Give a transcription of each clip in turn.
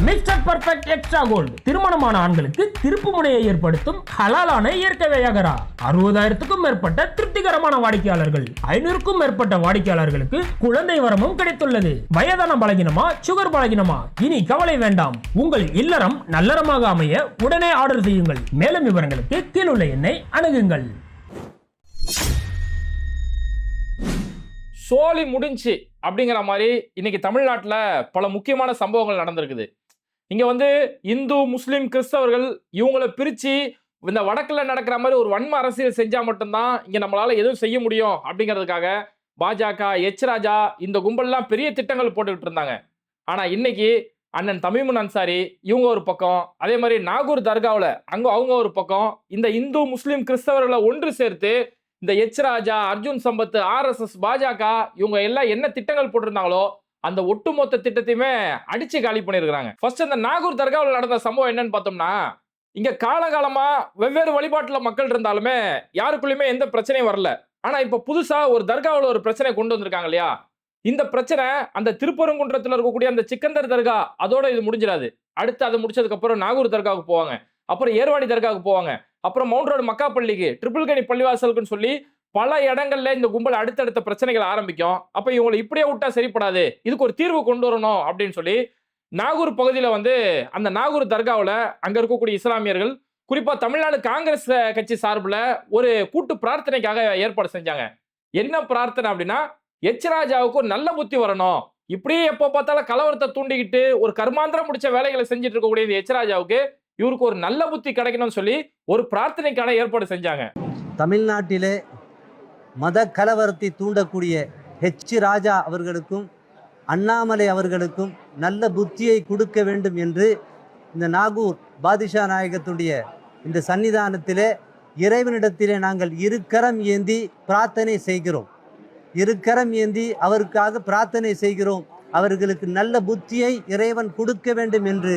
Mister perfect extra gold திருமணமான ஆண்களுக்கு திருப்பு முனையை ஏற்படுத்தும் ஹலாலான இயற்கை வியாகரா. 60,000க்கும் மேற்பட்ட திருப்திகரமான வாடிக்கையாளர்கள், 500க்கும் மேற்பட்ட வாடிக்கையாளர்களுக்கு குழந்தை வரமும் கிடைத்துள்ளது. வயதான பலகினமா, சுகர் பலகினமா, இனி கவலை வேண்டாம். உங்கள் இல்லறம் நல்லறமாக அமைய உடனே ஆர்டர் செய்யுங்கள். மேலும் விவரங்களுக்கு கீழுள்ள எண்ணை அணுகுங்கள். சோலி முடிஞ்சு அப்படிங்கிற மாதிரி இன்னைக்கு தமிழ்நாட்டில் பல முக்கியமான சம்பவங்கள் நடந்திருக்குது. இங்க இந்து முஸ்லீம் கிறிஸ்தவர்கள் இவங்களை பிரிச்சு இந்த வடக்கில் நடக்கிற மாதிரி ஒரு வன்ம அரசியல் செஞ்சா மட்டும்தான் இங்க நம்மளால எதுவும் செய்ய முடியும் அப்படிங்கிறதுக்காக பாஜக, எச் ராஜா இந்த கும்பல்லாம் பெரிய திட்டங்கள் போட்டுக்கிட்டு இருந்தாங்க. ஆனா இன்னைக்கு அண்ணன் தமிமுன் அன்சாரி இவங்க ஒரு பக்கம், அதே மாதிரி நாகூர் தர்காவில் அவங்க ஒரு பக்கம், இந்த இந்து முஸ்லீம் கிறிஸ்தவர்களை ஒன்று சேர்த்து இந்த எச் ராஜா, அர்ஜுன் சம்பத், RSS, பாஜக இவங்க எல்லாம் என்ன திட்டங்கள் போட்டிருந்தாங்களோ அந்த ஒட்டுமொத்த திட்டத்தையுமே அடிச்சு காலி பண்ணிருக்காங்க. ஃபர்ஸ்ட் இந்த நாகூர் தர்காவில் நடந்த சம்பவம் என்னன்னு பார்த்தோம்னா, இங்க காலகாலமா வெவ்வேறு வழிபாட்டுல மக்கள் இருந்தாலுமே யாருக்குள்ளயுமே எந்த பிரச்சனையும் வரல. ஆனா இப்ப புதுசா ஒரு தர்காவில் ஒரு பிரச்சனை கொண்டு வந்திருக்காங்க இல்லையா? இந்த பிரச்சனை அந்த திருப்பரங்குன்றத்தில் இருக்கக்கூடிய அந்த சிக்கந்தர் தர்கா அதோட இது முடிஞ்சிடாது. அடுத்து அதை முடிச்சதுக்கு அப்புறம் நாகூர் தர்காவுக்கு போவாங்க, அப்புறம் ஏர்வாடி தர்காவுக்கு போவாங்க, அப்புறம் மவுண்ட் ரோடு மக்கா பள்ளிக்கு, ட்ரிபிள்கனி பள்ளிவாசலுக்குன்னு சொல்லி பல இடங்கள்ல இந்த கும்பல் அடுத்தடுத்த பிரச்சனைகள் ஆரம்பிக்கும். அப்ப இவங்களை இப்படியே விட்டா சரிப்படாது, இதுக்கு ஒரு தீர்வு கொண்டு வரணும் அப்படின்னு சொல்லி நாகூர் பகுதியில் அந்த நாகூர் தர்காவில் அங்க இருக்கக்கூடிய இஸ்லாமியர்கள், குறிப்பா தமிழ்நாடு காங்கிரஸ் கட்சி சார்பில் ஒரு கூட்டு பிரார்த்தனைக்காக ஏற்பாடு செஞ்சாங்க. என்ன பிரார்த்தனை அப்படின்னா, எச் ராஜாவுக்கு ஒரு நல்ல புத்தி வரணும், இப்படியே எப்போ பார்த்தாலும் கலவரத்தை தூண்டிக்கிட்டு ஒரு கர்மாந்திரம் முடிச்ச வேலைகளை செஞ்சுட்டு இருக்கக்கூடிய இந்த எச் ராஜாவுக்கு இவருக்கு ஒரு நல்ல புத்தி கிடைக்கணும்னு சொல்லி ஒரு பிரார்த்தனைக்கான ஏற்பாடு செஞ்சாங்க. தமிழ்நாட்டிலே மத கலவரத்தை தூண்டக்கூடிய எச் ராஜா அவர்களுக்கும் அண்ணாமலை அவர்களுக்கும் நல்ல புத்தியை கொடுக்க வேண்டும் என்று இந்த நாகூர் பாதிஷா நாயகத்துடைய இந்த சன்னிதானத்திலே இறைவனிடத்திலே நாங்கள் இருக்கரம் ஏந்தி பிரார்த்தனை செய்கிறோம். இருக்கரம் ஏந்தி அவருக்காக பிரார்த்தனை செய்கிறோம். அவர்களுக்கு நல்ல புத்தியை இறைவன் கொடுக்க வேண்டும் என்று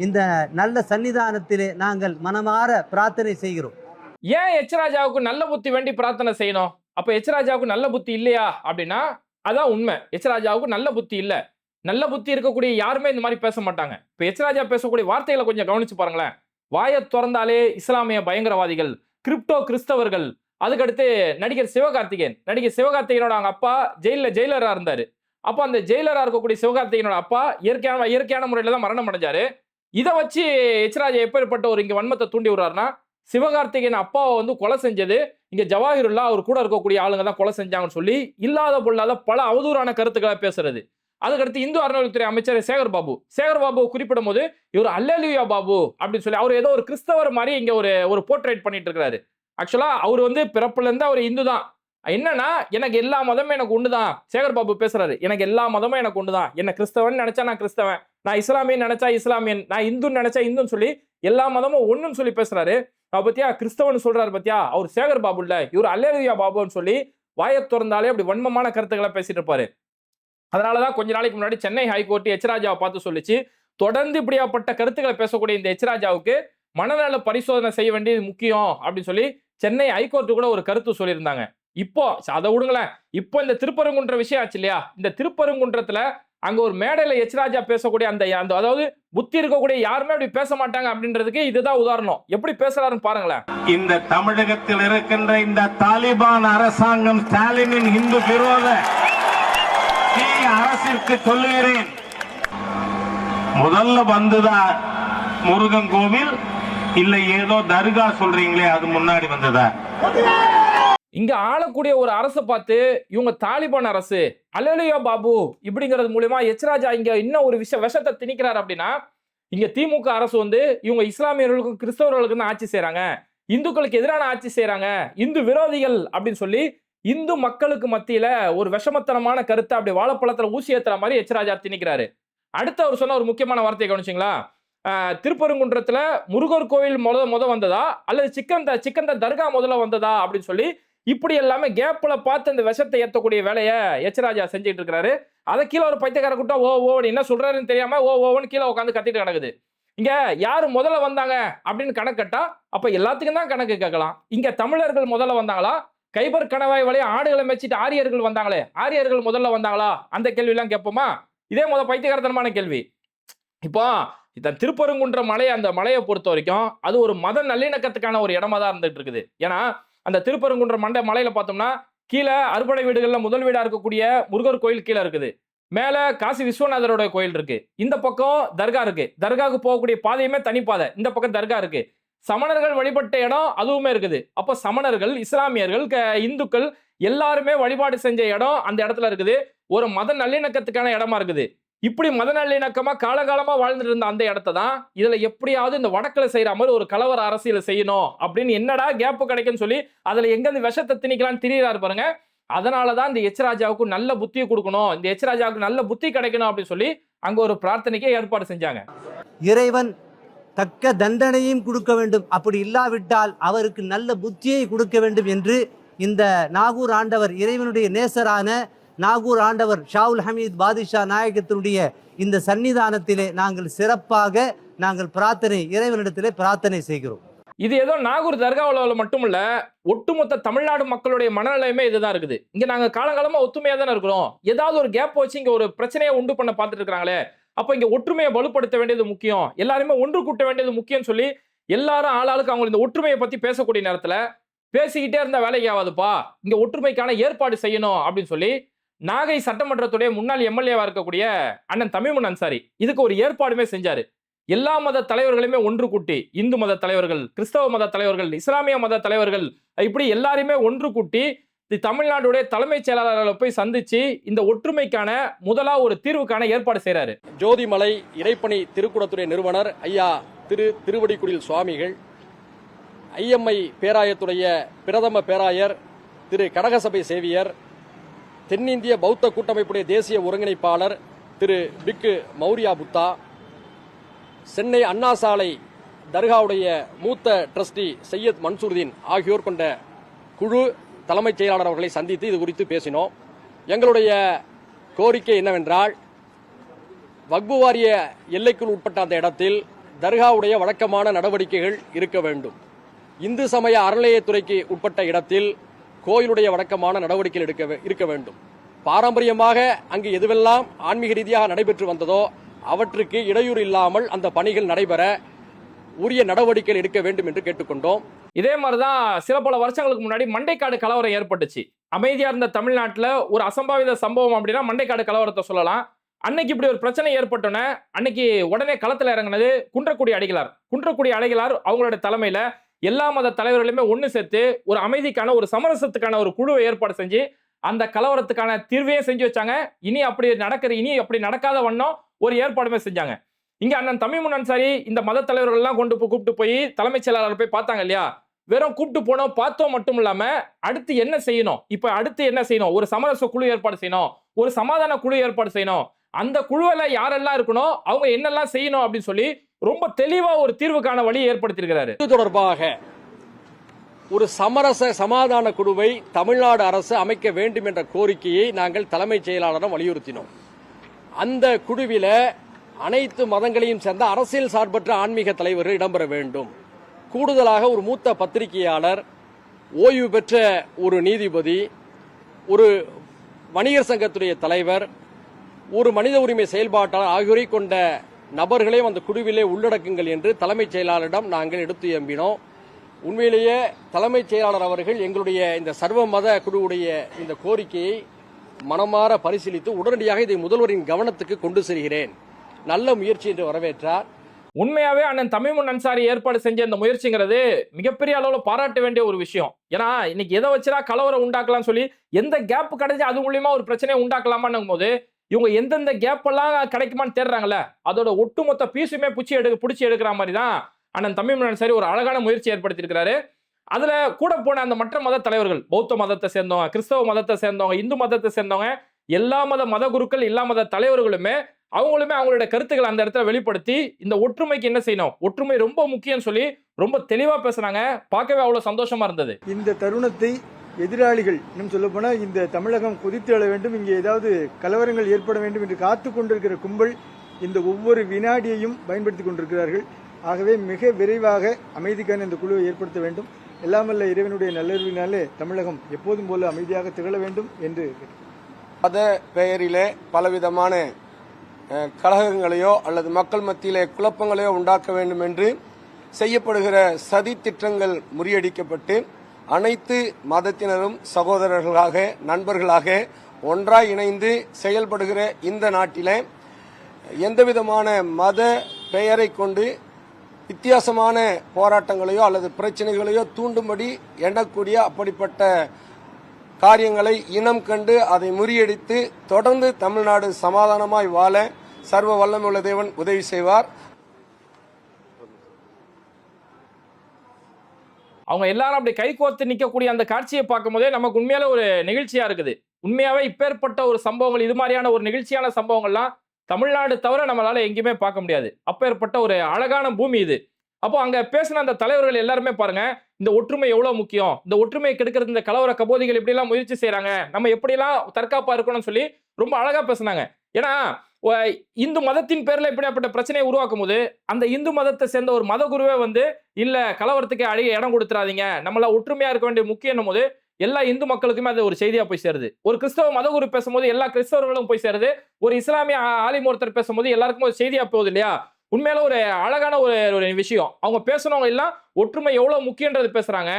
இந்த நல்ல சன்னிதானத்திலே நாங்கள் மனமாற பிரார்த்தனை செய்கிறோம். ஏன் எச் ராஜாவுக்கு நல்ல புத்தி வேண்டி பிரார்த்தனை செய்யணும்? அப்ப எச் ராஜாவுக்கு நல்ல புத்தி இல்லையா அப்படின்னா அதான் உண்மை. எச் ராஜாவுக்கு நல்ல புத்தி இல்ல. நல்ல புத்தி இருக்கக்கூடிய யாருமே இந்த மாதிரி பேச மாட்டாங்க. இப்ப எச் ராஜா பேசக்கூடிய வார்த்தைகளை கொஞ்சம் கவனிச்சு பாருங்களேன். வாயை திறந்தாலே இஸ்லாமிய பயங்கரவாதிகள், கிரிப்டோ கிறிஸ்தவர்கள், அதுக்கடுத்து நடிகர் சிவகார்த்திகேயனோட அவங்க அப்பா ஜெயிலரா இருந்தாரு. அப்ப அந்த ஜெயிலரா இருக்கக்கூடிய சிவகார்த்திகேயனோட அப்பா இயற்கையான முறையில தான் மரணம் அடைஞ்சாரு. இதை வச்சு எச் ராஜா எப்பேற்பட்ட ஒரு இங்க வன்மத்தை தூண்டி விடுறாருன்னா, சிவகார்த்திகேயன் அப்பாவை கொலை செஞ்சது இங்க ஜவாஹிருல்லா அவர் கூட இருக்கக்கூடிய ஆளுங்க தான் கொலை செஞ்சாங்கன்னு சொல்லி இல்லாத பொல்லாத பல அவதூறான கருத்துக்களை பேசுறது. அதுக்கடுத்து இந்து அறநிலையத்துறை அமைச்சர் சேகர் பாபு குறிப்பிடும் போது இவர் அல்லேலூயா பாபு அப்படின்னு சொல்லி அவர் ஏதோ ஒரு கிறிஸ்தவர் மாதிரி இங்க ஒரு போர்ட்ரேட் பண்ணிட்டு இருக்காரு. ஆக்சுவலா அவர் பிறப்புல இருந்து அவர் இந்து தான். என்னன்னா, எனக்கு எல்லா மதமும் எனக்கு ஒண்ணுதான். சேகர் பாபு பேசுறாரு, எனக்கு எல்லா மதமும் எனக்கு ஒண்ணுதான். என்ன கிறிஸ்தவன் நினைச்சா நான் கிறிஸ்தவன், நான் இஸ்லாமியன் நினைச்சா இஸ்லாமியன், நான் இந்துன்னு நினைச்சா இந்துன்னு சொல்லி எல்லா மதமும் ஒண்ணுன்னு சொல்லி பேசுறாரு. பத்தியா கிறிஸ்தவன் சொல்றாரு பத்தியா, அவர் சேகர் பாபு இல்ல, இவர் அல்லேலூயா பாபுன்னு சொல்லி வாயை திறந்தாலே அப்படி வன்மமான கருத்துக்களை பேசிட்டு இருப்பாரு. அதனாலதான் கொஞ்ச நாளைக்கு முன்னாடி சென்னை ஹைகோர்ட் எச் ராஜாவை பார்த்து சொல்லிச்சு, தொடர்ந்து இப்படியாப்பட்ட கருத்துக்களை பேசக்கூடிய இந்த எச் ராஜாவுக்கு மனநல பரிசோதனை செய்ய வேண்டியது முக்கியம் அப்படின்னு சொல்லி சென்னை ஹைகோர்ட்டு கூட ஒரு கருத்து சொல்லியிருந்தாங்க. இப்போ அதை விடுங்களேன், இப்போ இந்த திருப்பரங்குன்ற விஷயம் ஆச்சு இல்லையா? இந்த திருப்பரங்குன்றத்துல அங்க ஒரு மேடையில எச் ராஜா பேசக்கூடிய அந்த அதாவது புத்தி இருக்கக்கூடிய யாருமே அப்படி பேச மாட்டாங்க அப்படின்றதுக்கு இதுதான் உதாரணம். எப்படி பேசுறாருன்னு பாருங்களேன். இந்த தமிழகத்தில் இருக்கின்ற இந்த தாலிபான் அரசாங்கம், ஸ்டாலினின் இந்து விரோத அரசிற்கு சொல்லுகிறேன், முதல்ல வந்துதான் முருகன் கோவில் இல்ல ஏதோ தர்கா சொல்றீங்களே, அது முன்னாடி வந்ததா? இங்க ஆளக்கூடிய ஒரு அரசை பார்த்து இவங்க தாலிபான் அரசு, அல்லேலூயா பாபு இப்படிங்கிறது மூலமா எச் ராஜா இங்க இன்னும் ஒரு விஷத்தை திணிக்கிறார். அப்படின்னா இங்க திமுக அரசு இவங்க இஸ்லாமியர்களுக்கும் கிறிஸ்தவர்களுக்கும் தான் ஆட்சி செய்யறாங்க, இந்துக்களுக்கு எதிரான ஆட்சி செய்யறாங்க, இந்து விரோதிகள் அப்படின்னு சொல்லி இந்து மக்களுக்கு மத்தியில ஒரு விஷமத்தனமான கருத்தை அப்படி வாழைப்பழத்துல ஊசி ஏத்துற மாதிரி எச் ராஜா திணிக்கிறாரு. அடுத்து அவர் சொன்ன ஒரு முக்கியமான வார்த்தையை கவனிச்சிங்களா? திருப்பரங்குன்றத்துல முருகர் கோவில் முத வந்ததா அல்லது சிக்கந்த தர்கா முதல்ல வந்ததா அப்படின்னு சொல்லி இப்படி எல்லாமே கேப்ல பார்த்து அந்த விஷத்தை ஏற்றக்கூடிய வேலையை எச் ராஜா செஞ்சுட்டு இருக்காரு. அதை கீழே ஒரு பைத்தியக்கார கூட்டம் ஓ என்ன சொல்றாருன்னு தெரியாம ஓன்னு கீழே உட்காந்து கத்திட்டு கிடக்குது. இங்க யாரு முதல்ல வந்தாங்க அப்படின்னு கணக்கு கட்டா அப்ப எல்லாத்துக்கும் தான் கணக்கு கேட்கலாம். இங்க தமிழர்கள் முதல்ல வந்தாங்களா, கைபர் கணவாய் வழியா ஆடுகளை மேய்ச்சிட்டு ஆரியர்கள் வந்தாங்களே, ஆரியர்கள் முதல்ல வந்தாங்களா, அந்த கேள்வி எல்லாம் கேட்போமா? இதே பைத்தியகாரத்தனமான கேள்வி. இப்போ இந்த திருப்பரங்குன்ற மலை, அந்த மலையை பொறுத்த வரைக்கும் அது ஒரு மத நல்லிணக்கத்துக்கான ஒரு இடமா தான் இருந்துட்டு இருக்குது. ஏன்னா அந்த திருப்பரங்குன்ற மலையில பார்த்தோம்னா கீழே அறுபடை வீடுகள்ல முதல் வீடா இருக்கக்கூடிய முருகர் கோயில் கீழே இருக்குது. மேல காசி விஸ்வநாதரோட கோயில் இருக்கு. இந்த பக்கம் தர்கா இருக்கு. தர்காவுக்கு போகக்கூடிய பாதையுமே தனிப்பாதை. இந்த பக்கம் தர்கா இருக்கு. சமணர்கள் வழிபட்ட இடம் அதுவுமே இருக்குது. அப்ப சமணர்கள், இஸ்லாமியர்கள், இந்துக்கள் எல்லாருமே வழிபாடு செஞ்ச இடம் அந்த இடத்துல இருக்குது. ஒரு மத நல்லிணக்கத்துக்கான இடமா இருக்குது. இப்படி மத நல்லிணக்கமா காலகாலமா வாழ்ந்துட்டு இருந்த அந்த இடத்த தான் இதுல எப்படியாவது இந்த வடக்குல செய்யற மாதிரி ஒரு கலவர அரசியல் செய்யணும் அப்படின்னு என்னடா கேப் கிடைக்குன்னு சொல்லி அதுல எங்க இருந்து விஷத்தை திணிக்கலாம்னு திரியிறாரு பாருங்க. அதனாலதான் இந்த எச் ராஜாவுக்கு நல்ல புத்தியை கொடுக்கணும், இந்த எச் ராஜாவுக்கு நல்ல புத்தி கிடைக்கணும் அப்படின்னு சொல்லி அங்க ஒரு பிரார்த்தனைக்கே ஏற்பாடு செஞ்சாங்க. இறைவன் தக்க தண்டனையும் கொடுக்க வேண்டும், அப்படி இல்லாவிட்டால் அவருக்கு நல்ல புத்தியை கொடுக்க வேண்டும் என்று இந்த நாகூர் ஆண்டவர், இறைவனுடைய நேசரான நாகூர் ஆண்டவர் ஷாவுல் ஹமீத் பாதுஷா நாயகத்தினுடைய இந்த சன்னிதானத்திலே நாங்கள் சிறப்பாக இறைவனிடத்திலே பிரார்த்தனை செய்கிறோம். இது ஏதோ நாகூர் தர்காவில் மட்டுமல்ல, ஒட்டுமொத்த தமிழ்நாடு மக்களுடைய மனநிலையுமே இதுதான் இருக்குது. இங்க நாங்க காலங்காலமா ஒத்துமையா தானே இருக்கிறோம். ஏதாவது ஒரு கேப் வச்சு இங்க ஒரு பிரச்சனையை உண்டு பண்ண பார்த்துட்டு இருக்காங்களே, அப்ப இங்க ஒற்றுமையை வலுப்படுத்த வேண்டியது முக்கியம், எல்லாருமே ஒன்று கூட்ட வேண்டியது முக்கியம் சொல்லி எல்லாரும் ஆளாளுக்கு அவங்க இந்த ஒற்றுமையை பத்தி பேசக்கூடிய நேரத்துல பேசிக்கிட்டே இருந்த வேலைக்கு ஆகாதுப்பா, இங்க ஒற்றுமைக்கான ஏற்பாடு செய்யணும் அப்படின்னு சொல்லி நாகை சட்டமன்றத்துடைய முன்னாள் எம்எல்ஏவா இருக்கக்கூடிய அண்ணன் தமிமுன் அன்சாரி இதுக்கு ஒரு ஏற்பாடுமே செஞ்சாரு. எல்லா மத தலைவர்களுமே ஒன்று கூட்டி, இந்து மத தலைவர்கள், கிறிஸ்தவ மத தலைவர்கள், இஸ்லாமிய மத தலைவர்கள், இப்படி எல்லாருமே ஒன்று கூட்டி தமிழ்நாடுடைய தலைமைச் செயலாளர்களை போய் சந்திச்சு இந்த ஒற்றுமைக்கான முதலா ஒரு தீர்வுக்கான ஏற்பாடு செய்யறாரு. ஜோதிமலை இறைப்பணி திருக்குடத்துறை நிறுவனர் ஐயா திருவடிக்குடில் சுவாமிகள், ஐஎம்ஐ பேராயத்துடைய பிரதம பேராயர் திரு கடகசபை சேவியர், தென்னிந்திய பௌத்த கூட்டமைப்புடைய தேசிய ஒருங்கிணைப்பாளர் திரு பிக்கு மௌரியா புத்தா, சென்னை அண்ணா சாலை தர்காவுடைய மூத்த டிரஸ்டி சையத் மன்சூர்தீன் ஆகியோர் கொண்ட குழு தலைமைச் செயலாளர் அவர்களை சந்தித்து இது குறித்து பேசினோம். எங்களுடைய கோரிக்கை என்னவென்றால், வக்பு வாரிய எல்லைக்குள் உட்பட்ட அந்த இடத்தில் தர்காவுடைய வழக்கமான நடவடிக்கைகள் இருக்க வேண்டும். இந்து சமய அறநிலையத்துறைக்கு உட்பட்ட இடத்தில் கோயிலுடைய வழக்கமான நடவடிக்கைகள் இருக்க வேண்டும். பாரம்பரியமாக அங்கு எதுவெல்லாம் ஆன்மீக ரீதியாக நடைபெற்று வந்ததோ அவற்றுக்கு இடையூறு இல்லாமல் அந்த பணிகள் நடைபெற உரிய நடவடிக்கைகள் எடுக்க வேண்டும் என்று கேட்டுக்கொண்டோம். இதே மாதிரிதான் சில பல வருஷங்களுக்கு முன்னாடி மண்டைக்காடு கலவரம் ஏற்பட்டுச்சு. அமைதியா இருந்த தமிழ்நாட்டில் ஒரு அசம்பாவித சம்பவம் அப்படின்னா மண்டைக்காடு கலவரத்தை சொல்லலாம். அன்னைக்கு இப்படி ஒரு பிரச்சனை ஏற்பட்டோன்னே அன்னைக்கு உடனே களத்தில் இறங்கினது குன்றக்குடி அடிகளார் அவங்களோட தலைமையில எல்லா மத தலைவர்களுமே ஒன்று சேர்த்து ஒரு அமைதிக்கான ஒரு சமரசத்துக்கான ஒரு குழுவை ஏற்பாடு செஞ்சு அந்த கலவரத்துக்கான தீர்வையும் செஞ்சு வச்சாங்க. இனி அப்படி நடக்காத வண்ணம் ஒரு ஏற்பாடுமே செஞ்சாங்க. இங்க அண்ணன் தமிமுன் அன்சாரி இந்த மத தலைவர்கள் எல்லாம் கூப்பிட்டு போய் தலைமைச் செயலாளர் போய் பார்த்தாங்க இல்லையா. வெறும் கூப்பிட்டு போனோம் பார்த்தோம் மட்டும் இல்லாம அடுத்து என்ன செய்யணும், ஒரு சமரச குழு ஏற்பாடு செய்யணும், ஒரு சமாதான குழு ஏற்பாடு செய்யணும், அந்த குழுவில யாரெல்லாம் இருக்கணும், அவங்க என்னெல்லாம் செய்யணும் அப்படின்னு சொல்லி ரொம்ப தெளிவா ஒரு தீர்வுக்கான வழியை ஏற்படுத்தியிருக்கிறாரு. இது தொடர்பாக ஒரு சமாதான குழுவை தமிழ்நாடு அரசு அமைக்க வேண்டும் என்ற கோரிக்கையை நாங்கள் தலைமைச் செயலாளரிடம் வலியுறுத்தினோம். அந்த குழுவில அனைத்து மதங்களையும் சேர்ந்த அரசியல் சார்பற்ற ஆன்மீக தலைவர்கள் இடம்பெற வேண்டும். கூடுதலாக ஒரு மூத்த பத்திரிகையாளர், ஓய்வு பெற்ற ஒரு நீதிபதி, ஒரு வணிகர் சங்கத்துடைய தலைவர், ஒரு மனித உரிமை செயல்பாட்டாளர் ஆகியோரை கொண்ட நபர்களையும் அந்த குழுவிலே உள்ளடக்குங்கள் என்று தலைமைச் செயலாளரிடம் நாங்கள் எடுத்து எம்பினோம். உண்மையிலேயே தலைமைச் செயலாளர் அவர்கள் எங்களுடைய இந்த சர்வ மத குழுவுடைய இந்த கோரிக்கையை மனமாற பரிசீலித்து உடனடியாக இதை முதல்வரின் கவனத்துக்கு கொண்டு செல்கிறேன், நல்ல முயற்சி என்று வரவேற்றார். உண்மையாவே அண்ணன் தமிமுன் அன்சாரி ஏற்பாடு செஞ்ச இந்த முயற்சிங்கிறது மிகப்பெரிய அளவில் பாராட்ட வேண்டிய ஒரு விஷயம். ஏன்னா இன்னைக்கு எதை வச்சுடா கலவரம் உண்டாக்கலாம் சொல்லி எந்த கேப் கிடைச்சி அது மூலியமா ஒரு பிரச்சனையை உண்டாக்கலாமான்னும் போது இவங்க எந்தெந்த கேப் எல்லாம் கிடைக்குமான்னு தேடுறாங்கல்ல, அதோட ஒட்டுமொத்த பீஸுமே பிடிச்சி எடுக்கிற மாதிரி தான் அண்ணன் தமிமுன் அன்சாரி ஒரு அழகான முயற்சி ஏற்படுத்தியிருக்கிறாரு. அதுல கூட போன அந்த மற்ற மத தலைவர்கள், பௌத்த மதத்தை சேர்ந்தவங்க, கிறிஸ்தவ மதத்தை சேர்ந்தவங்க, இந்து மதத்தை சேர்ந்தவங்க, எல்லா மத குருக்கள், எல்லா மத தலைவர்களுமே அவங்களுடைய கருத்துக்களை அந்த இடத்துல வெளிப்படுத்தி இந்த ஒற்றுமைக்கு என்ன செய்யணும், ஒற்றுமை ரொம்ப முக்கியம் சொல்லி ரொம்ப தெளிவா பேசுனாங்க. பார்க்கவே அவ்வளவு சந்தோஷமா இருந்தது. இந்த தருணத்தை எதிராளிகள் இன்னும் சொல்ல போனால் இந்த தமிழகம் கொதித்து எழ வேண்டும், இங்கே ஏதாவது கலவரங்கள் ஏற்பட வேண்டும் என்று காத்து கொண்டிருக்கிற கும்பல் இந்த ஒவ்வொரு வினாடியையும் பயன்படுத்தி கொண்டிருக்கிறார்கள். ஆகவே மிக விரைவாக அமைதிக்கான இந்த குழுவை ஏற்படுத்த வேண்டும். எல்லாமல்ல இறைவனுடைய நல்லறிவினாலே தமிழகம் எப்போதும் போல அமைதியாக திகழ வேண்டும் என்று மத பெயரிலே பலவிதமான கலகங்களையோ அல்லது மக்கள் மத்தியிலே குழப்பங்களையோ உண்டாக்க வேண்டும் என்று செய்யப்படுகிற சதி திட்டங்கள் முறியடிக்கப்பட்டு அனைத்து மதத்தினரும் சகோதரர்களாக நண்பர்களாக ஒன்றாய் இணைந்து செயல்படுகிற இந்த நாட்டிலே எந்தவிதமான மத பெயரை கொண்டு வித்தியாசமான போராட்டங்களையோ அல்லது பிரச்சனைகளையோ தூண்டும்படி எண்ணக்கூடிய அப்படிப்பட்ட காரியங்களை இனம் கண்டு அதை முறியடித்து தொடர்ந்து தமிழ்நாடு சமாதானமாய் வாழ சர்வ வல்லமையுள்ள தேவன் உதவி செய்வார். அவங்க எல்லாரும் அப்படி கைகோர்த்து நிற்கக்கூடிய அந்த காட்சியை பார்க்கும் போதே நமக்கு உண்மையால ஒரு நிகழ்ச்சியா இருக்குது. உண்மையாவே இப்பேற்பட்ட ஒரு சம்பவங்கள், இது மாதிரியான ஒரு நிகழ்ச்சியான சம்பவங்கள்லாம் தமிழ்நாடு தவிர நம்மளால எங்கேயுமே பார்க்க முடியாது. அப்பேற்பட்ட ஒரு அழகான பூமி இது. அப்போ அங்க பேசின அந்த தலைவர்கள் எல்லாருமே பாருங்க, இந்த ஒற்றுமை எவ்வளவு முக்கியம், இந்த ஒற்றுமையை கெடுக்கிறது இந்த கலவர கபோதிகள் எப்படி எல்லாம் முயற்சி செய்யறாங்க, நம்ம எப்படி எல்லாம் தற்காப்பா இருக்கணும்னு சொல்லி ரொம்ப அழகா பேசினாங்க. ஏன்னா இந்து மதத்தின் பேர்ல இப்படிப்பட்ட பிரச்சனையை உருவாக்கும் போது அந்த இந்து மதத்தை சேர்ந்த ஒரு மத குருவே இல்ல கலவரத்துக்கு அழிய இடம் கொடுத்துறாதீங்க, நம்மள ஒற்றுமையா இருக்க வேண்டிய முக்கியம் போது எல்லா இந்து மக்களுக்குமே அது ஒரு செய்தியா போய் சேருது. ஒரு கிறிஸ்தவ மதகுரு பேசும்போது எல்லா கிறிஸ்தவர்களும் போய் சேருது. ஒரு இஸ்லாமிய ஆலிம் ஒருத்தர் பேசும்போது எல்லாருக்கும் ஒரு செய்தியா போகுது இல்லையா? உண்மையில ஒரு அழகான ஒரு விஷயம். அவங்க பேசுனவங்க எல்லாம் ஒற்றுமை எவ்வளவு முக்கியன்றது பேசுறாங்க.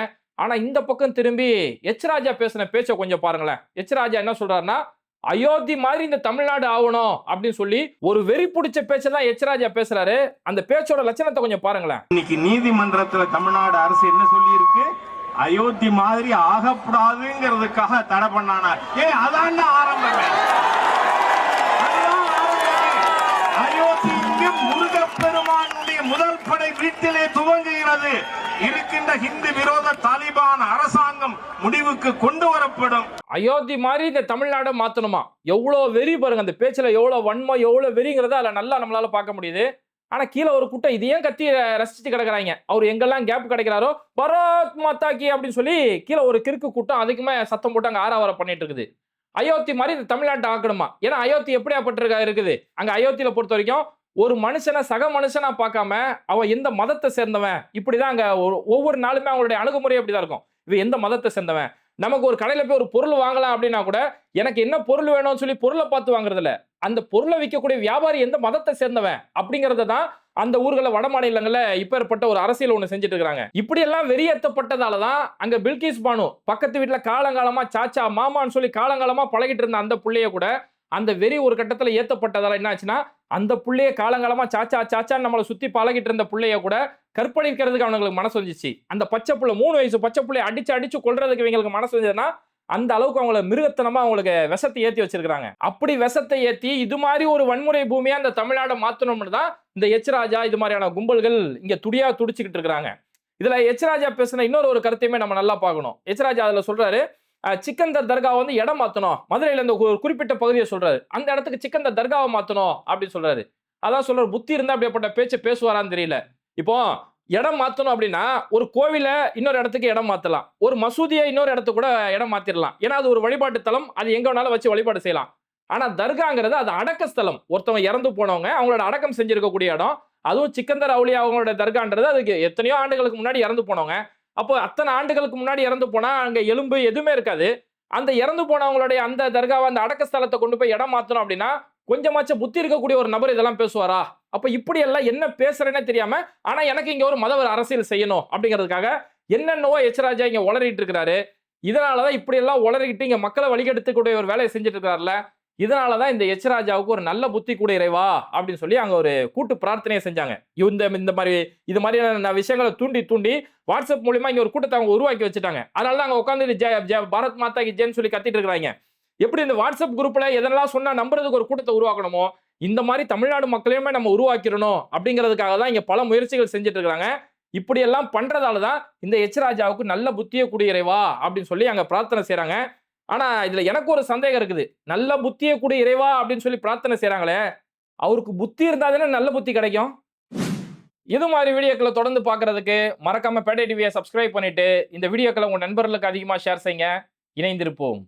ஆனா இந்த பக்கம் திரும்பி எச் ராஜா பேசின பேச்சை கொஞ்சம் பாருங்களேன். எச் ராஜா என்ன சொல்றாருன்னா, அயோத்தி மாதிரி இந்த தமிழ்நாடு ஆகணும் அப்படின்னு சொல்லி ஒரு வெறி பிடிச்ச பேச்சை தான் எச் ராஜா பேசுறாரு. அந்த பேச்சோட லட்சணத்தை கொஞ்சம் பாருங்களேன். இன்னைக்கு நீதிமன்றத்துல தமிழ்நாடு அரசு என்ன சொல்லி இருக்கு? அயோத்தி மாதிரி ஆகக்கூடாதுங்கிறதுக்காக தடை பண்ணானா? அதான் ஆரம்பமே. அயோத்திக்கு முருகப்பெருமானுடைய முதல் படை வீட்டிலே துவங்குகிறது. இருக்கின்ற ஹிந்து விரோத தாலிபான் அரசாங்கம் முடிவுக்கு கொண்டு வரப்படும். அயோத்தி மாதிரி இந்த தமிழ்நாடு மாத்தணுமா? எவ்வளவு வெறி பாருங்க அந்த பேச்சுல, எவ்வளவு வன்மை, எவ்வளவு வெறிங்கிறத அதுல நல்லா நம்மளால பார்க்க முடியுது. ஆனா கீழே ஒரு கூட்டம் இது ஏன் கத்தி ரசிச்சு கிடக்குறாங்க. அவர் எங்கெல்லாம் கேப் கிடைக்கிறாரோ பரத் மாதாக்கி அப்படின்னு சொல்லி கீழே ஒரு கிறுக்கு கூட்டம் அதுக்குமே சத்தம் போட்டு அங்க ஆறாவரம் பண்ணிட்டு இருக்குது. அயோத்தி மாதிரி இந்த தமிழ்நாட்டை ஆக்கணுமா? ஏன்னா அயோத்தி எப்படியாப்பட்டிருக்கா இருக்குது. அங்க அயோத்தியில பொறுத்த வரைக்கும் ஒரு மனுஷனை சக மனுஷனா பார்க்காம அவன் எந்த மதத்தை சேர்ந்தவன் இப்படிதான் அங்க ஒவ்வொரு நாளுமே அவங்களுடைய அணுகுமுறை அப்படிதான் இருக்கும். இவன் எந்த மதத்தை சேர்ந்தவன், நமக்கு ஒரு கடையில போய் ஒரு பொருள் வாங்கலாம் அப்படின்னா கூட எனக்கு என்ன பொருள் வேணும்னு சொல்லி பொருளை பார்த்து வாங்குறது இல்ல, அந்த பொருளை விற்கக்கூடிய வியாபாரி எந்த மதத்தை சேர்ந்தவன் அப்படிங்கறத தான் அந்த ஊர்களை வட மாநிலங்கள்ல இப்பேற்பட்ட ஒரு அரசியல் ஒண்ணு செஞ்சுட்டு இருக்காங்க. இப்படி எல்லாம் வெறியேற்றப்பட்டதாலதான் அங்க பில்கிஸ் பானு பக்கத்து வீட்டுல காலங்காலமா சாச்சா மாமான்னு சொல்லி காலங்காலமா பழகிட்டு இருந்த அந்த புள்ளைய கூட அந்த வெறி ஒரு கட்டத்துல ஏத்தப்பட்டதால என்ன ஆச்சுன்னா, அந்த புள்ளைய காலங்காலமா சாச்சா சாச்சான்னு நம்மளை சுத்தி பழகிட்டு இருந்த புள்ளைய கூட கற்பழிக்கிறதுக்கு அவங்களுக்கு மனசு வந்துச்சு. அந்த பச்சை புள்ள 3 வயசு பச்சை புள்ளைய அடிச்சு கொள்றதுக்கு இவங்களுக்கு மனசு வந்ததுன்னா அந்த அளவுக்கு அவங்கள மிருகத்தனமா அவங்களுக்கு விஷத்தை ஏத்தி வச்சிருக்காங்க. அப்படி விஷத்தை ஏத்தி இது மாதிரி ஒரு வன்முறை பூமியா இந்த தமிழ்நாட்டை மாத்தணும்னு தான் இந்த எச் ராஜா இது மாதிரியான கும்பல்கள் இங்க துடியா துடிச்சுக்கிட்டு இருக்காங்க. இதுல எச் ராஜா பேசின இன்னொரு கருத்தையுமே நம்ம நல்லா பார்க்கணும். எச் ராஜா அதுல சொல்றாரு, சிக்கந்தர் தர்காவை இடம் மாத்தணும், மதுரையில இந்த ஒரு குறிப்பிட்ட பகுதியை சொல்றாரு, அந்த இடத்துக்கு சிக்கந்தர் தர்காவை மாத்தணும் அப்படின்னு சொல்றாரு. அதான் சொல்றாரு, புத்தி இருந்தா அப்படிப்பட்ட பேச்சு பேசுவாரான்னு தெரியல. இப்போ இடம் மாத்தணும் அப்படின்னா ஒரு கோவில இன்னொரு இடத்துக்கு இடம் மாத்தலாம், ஒரு மசூதியை இன்னொரு இடத்துக்கு கூட இடம் மாத்திரலாம். ஏன்னா அது ஒரு வழிபாட்டு தலம், அது எங்க வேணாலும் வச்சு வழிபாடு செய்யலாம். ஆனா தர்காங்கிறது அது அடக்க ஸ்தலம், ஒருத்தவங்க இறந்து போனவங்க அவங்களோட அடக்கம் செஞ்சிருக்கக்கூடிய இடம். அதுவும் சிக்கந்தர் அவுலியா அவங்களோட தர்கான்றது அதுக்கு எத்தனையோ ஆண்டுகளுக்கு முன்னாடி இறந்து போனவங்க. அப்போ அத்தனை ஆண்டுகளுக்கு முன்னாடி இறந்து போனா அங்க எலும்பு எதுவுமே இருக்காது. அந்த இறந்து போனவங்களுடைய அந்த தர்காவை அந்த அடக்க ஸ்தலத்தை கொண்டு போய் இடம் மாத்தணும் அப்படின்னா கொஞ்சமாச்சும் புத்தி இருக்கக்கூடிய ஒரு நபர் இதெல்லாம் பேசுவாரா? அப்ப இப்படி எல்லாம் என்ன பேசுறேன்னே தெரியாம, ஆனா எனக்கு இங்க ஒரு மத அரசியல் செய்யணும் அப்படிங்கிறதுக்காக என்னென்னவோ எச் ராஜா இங்க உளறிட்டு இருக்கிறாரு. இதனாலதான் இப்படி எல்லாம் உளறிக்கிட்டு இங்க மக்களை வழிகெடுத்துக்கூடிய ஒரு வேலையை செஞ்சுட்டு இருக்காருல்ல. இதனாலதான் இந்த எச் ராஜாவுக்கு ஒரு நல்ல புத்தி கூட இறைவா அப்படின்னு சொல்லி அங்க ஒரு கூட்டு பிரார்த்தனையை செஞ்சாங்க. இந்த மாதிரி இது மாதிரியான விஷயங்களை தூண்டி வாட்ஸ்அப் மூலியமா இங்க ஒரு கூட்டத்தை அவங்க உருவாக்கி வச்சுட்டாங்க. அதனால அங்க உட்காந்து பாரத் மாதா கி ஜெய்ன்னு சொல்லி கத்திட்டு இருக்காங்க. எப்படி இந்த வாட்ஸ்அப் குரூப்ல எதெல்லாம் சொன்னா நம்புறதுக்கு ஒரு கூட்டத்தை உருவாக்கணுமோ இந்த மாதிரி தமிழ்நாடு மக்களையுமே நம்ம உருவாக்கிடணும் அப்படிங்கிறதுக்காக தான் இங்க பல முயற்சிகள் செஞ்சுட்டு இருக்காங்க. இப்படி எல்லாம் பண்றதாலதான் இந்த எச் ராஜாவுக்கு நல்ல புத்தியை கூடிய இறைவா அப்படின்னு சொல்லி அங்க பிரார்த்தனை செய்யறாங்க. ஆனா இதுல எனக்கு ஒரு சந்தேகம் இருக்குது. நல்ல புத்தியை கூடிய இறைவா அப்படின்னு சொல்லி பிரார்த்தனை செய்யறாங்களே, அவருக்கு புத்தி இருந்தாதானே நல்ல புத்தி கிடைக்கும். இது மாதிரி வீடியோக்களை தொடர்ந்து பார்க்கறதுக்கு மறக்காம பேட்டை டிவியை சப்ஸ்கிரைப் பண்ணிட்டு இந்த வீடியோக்களை உங்க நண்பர்களுக்கு அதிகமா ஷேர் செய்யுங்க. இணைந்திருப்போம்.